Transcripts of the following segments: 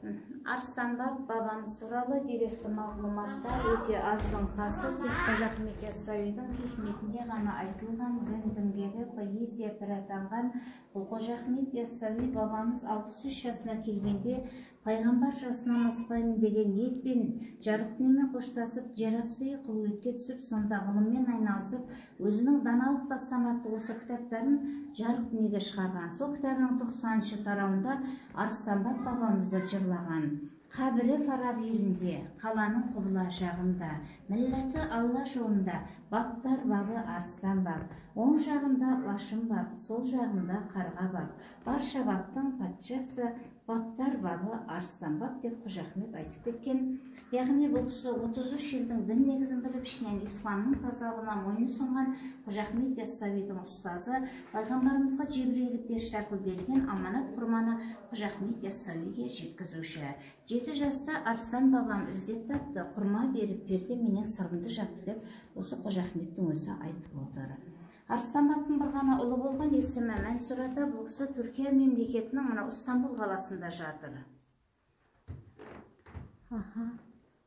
Арыстанбап бабамыз туралы деректі мағлұматтар өте аздың қасы, тек Қожа Ахмет Яссауидің хикметінде ғана айтылған дін-діңгегі поэзия пір атанған бұл Қожа Ахмет Яссауи бабамыз 63 жасына келгенде пайғамбар жасынан аспаймын деген ниетпен жарық дүниемен қоштасып, жерасты қылуетке түсіп, сонда ғылыммен айналысып, өзінің даналық тастаматты осы кітаптарын жарық дүниеге шығарған. Сол кітабының 90-шы тарауында Арыстанбап бабамызды жырлаған. Қабірі Фараб елінде, қаланың құбыла жағында, милләті Алла жолында, баптар бабы Арыстанбап. Оң жағында Лашын бап, сол жағында Қарға бап. Барша баптың патшасы, баптар бабы Арыстанбап деп Қожа Ахмет айтып кеткен. Яғни бұл кісі 33 елдің дін негізін біліп, ішінен исламның тазалығына мойын ұсынған Қожа Ахмет Яссауидің ұстазы, пайғамбарымызға Жебірейіл періште арқылы берген аманат құрманы Қожа Ахмет Яссауиге жеткізуші. 7 жаста Арыстан бабам іздеп тапты, құрма беріп, перде менен сырымды жапты деп осы Қожа Ахметтің өзі айтып отыр. Арыстанбаптың бір ғана ұлы болған есімі Мәнсүр ата, бұл кісі Түркия мемлекетінің мына Истанбул қаласында жатыр.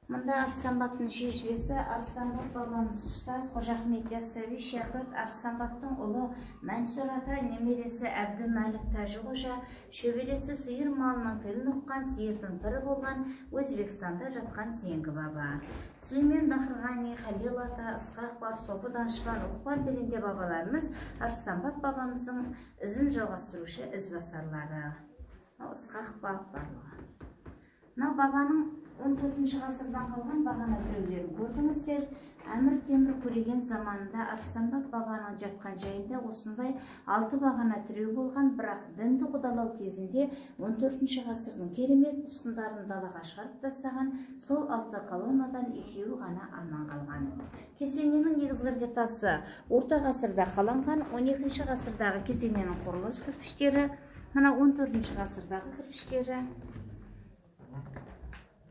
Мұнда Арыстанбаптың шежіресі, Арыстанбап бабамыз ұстаз, Қожа Ахмет Яссауи шәкірт, Арыстанбаптың ұлы Мәнсүр ата, немересі Әбдімәлік Тәжі қожа, шөбересі сиыр малының тілін ұққан, сиырдың пірі болған, Өзбекстанда жатқан зеңгі баба. Сүлеймен Бақырғани, Халил ата, Ысқақ баб, Сопы Данышпан, Ұлықпан беренде бабаларымыз Арыстанбап бабамыздың ізін жалғастырушы ізбасарлары. Ысқақ баб барлығы. Мынау бабаның 14-ші ғасырдан қалған бағана тіреулерін көрдіңіздер. Әмір Темір көреген заманында Арыстанбап бабаның жатқан жайында осындай 6 бағана тіреу болған, бірақ дінді құдалау кезінде 14-ші ғасырдың керемет ұстындарын далаға шығарып тастаған, сол 6 колоннадан 2-еуі ғана аман қалған. Кесененің негізгі іргетасы орта ғасырда қаланған, 12-ші ғасырдағы кесененің құрылыс кірпіштері, мына 14-ші ғасырдағы кірпіштері.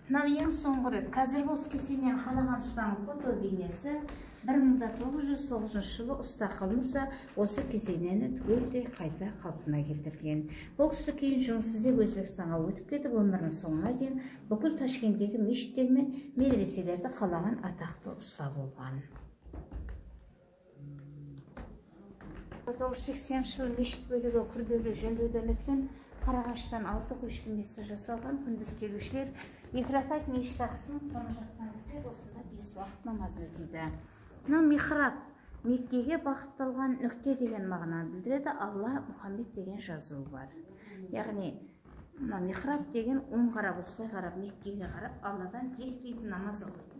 Мынау ең соңғы рет қазіргі осы кесенені қалаған ұстаның фото бейнесі 1909 жылы ұста Қалмұрза осы кесенені түгелдей қайта қалпына келтірген. Бұл кісі кейін жұмыс іздеп Өзбекстанға өтіп кетіп, өмірінің соңына дейін бүкіл Ташкенттегі мешіттер мен медреселерді қалаған атақты ұста болған. 1980 жылы мешіт бөлігі күрделі жөндеуден өткен, Қарағаштан 6 көшірмесі жасалған. Күндіз келушілер екі ракат мешіт ақысын тұрып жатқан кезде осында 5 уақыт намазын өтейді. Мынау михраб, Меккеге бағытталған нүкте деген мағынаны білдіреді. Алла Мұхаммед деген жазуы бар. Яғни михраб деген оң қарап, осылай қарап, Меккеге қарап, Алладан тілейтін намаз оқиды.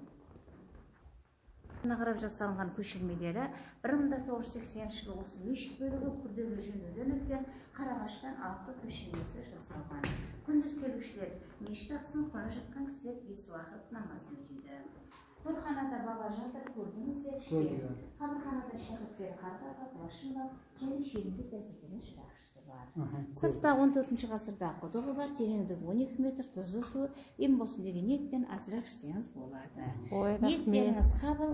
Қарап жасалған көшірмелері 1980 жылы осы мешіт бөлігі күрделі жөндеуден өткен, Қарағаштан 6 көшірмесі жасалған. Күндіз келушілер мешіт ақысын бара жатқан кісілер 5 уақыт намаз өтейді. Төрханада баба жатыр, көрдіңіздер іште. Қабырханада шәкірттер Қарға бап, Лашын бап, және шегінде газетінің шырақшысы бар. Сыртта 14-ші ғасырдағы құдығы бар, тереңдігі 12 метр, тұзды суы, ем болсын деген ниетпен азырақ ішсеңіз болады. Ниеттеріңіз қабыл.